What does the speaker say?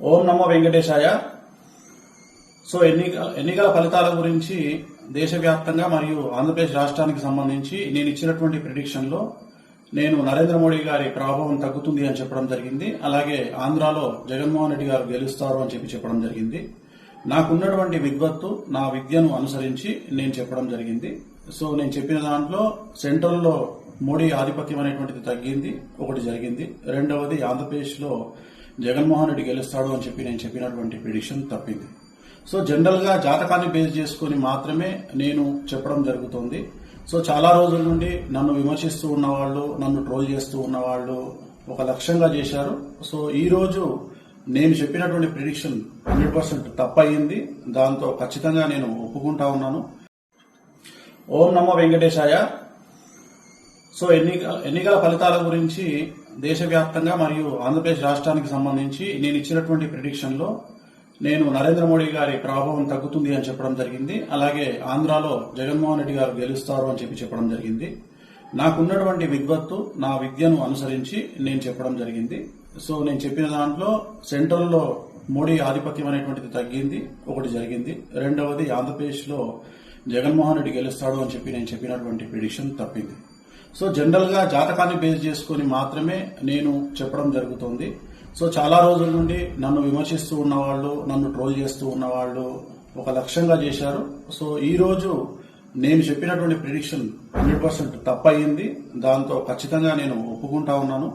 ఓం నమో వెంకటేశాయ. So ఎన్నికల ఫలితాల గురించి దేశవ్యాప్తంగా మరియు ఆంధ్రప్రదేశ్ రాష్ట్రానికి సంబంధించి నేను ఇచ్చినటువంటి ప్రిడిక్షన్ లో నేను నరేంద్ర మోడీ గారి ప్రభావం తగ్గుతుంది అని చెప్పడం జరిగింది. అలాగే ఆంధ్రాలో జగన్మోహన్ రెడ్డి గారు గెలుస్తారు అని చెప్పడం జరిగింది. నాకున్నటువంటి విద్వత్తు, నా విద్యను అనుసరించి నేను చెప్పడం జరిగింది. సో నేను చెప్పిన దాంట్లో సెంట్రల్లో మోడీ ఆధిపత్యం అనేటువంటిది తగ్గింది, ఒకటి జరిగింది. రెండవది ఆంధ్రప్రదేశ్ లో జగన్మోహన్ రెడ్డి గెలుస్తాడు అని నేను చెప్పినటువంటి ప్రిడిక్షన్ తప్పింది. సో జనరల్ గా జాతకాన్ని బేస్ చేసుకుని మాత్రమే నేను చెప్పడం జరుగుతుంది. సో చాలా రోజుల నుండి నన్ను విమర్శిస్తూ ఉన్నవాళ్లు, నన్ను ట్రోల్ చేస్తూ ఉన్నవాళ్లు ఒక లక్ష్యంగా చేశారు. సో ఈ రోజు నేను చెప్పినటువంటి ప్రిడిక్షన్ 100% తప్పయింది. దాంతో ఖచ్చితంగా నేను ఒప్పుకుంటా ఉన్నాను. ఓం నమో వెంకటేశాయ. సో ఎన్నికల ఫలితాల గురించి దేశవ్యాప్తంగా మరియు ఆంధ్రప్రదేశ్ రాష్ట్రానికి సంబంధించి నేను ఇచ్చినటువంటి ప్రిడిక్షన్ లో నేను నరేంద్ర మోడీ గారి ప్రభావం తగ్గుతుంది అని చెప్పడం జరిగింది. అలాగే ఆంధ్రాలో జగన్మోహన్ రెడ్డి గారు గెలుస్తారు అని చెప్పడం జరిగింది. నాకున్నటువంటి విద్వత్తు, నా విద్యను అనుసరించి నేను చెప్పడం జరిగింది. సో నేను చెప్పిన దాంట్లో సెంట్రల్లో మోడీ ఆధిపత్యం అనేటువంటిది తగ్గింది, ఒకటి జరిగింది. రెండవది ఆంధ్రప్రదేశ్ లో జగన్మోహన్ రెడ్డి గెలుస్తాడు అని నేను చెప్పినటువంటి ప్రిడిక్షన్ తప్పింది. సో జనరల్ గా జాతకాన్ని బేస్ చేసుకుని మాత్రమే నేను చెప్పడం జరుగుతుంది. సో చాలా రోజుల నుండి నన్ను విమర్శిస్తూ ఉన్నవాళ్లు, నన్ను ట్రోల్ చేస్తూ ఉన్నవాళ్లు ఒక లక్ష్యంగా చేశారు. సో ఈ రోజు నేను చెప్పినటువంటి ప్రిడిక్షన్ 100% తప్పయింది. దాంతో ఖచ్చితంగా నేను ఒప్పుకుంటా ఉన్నాను.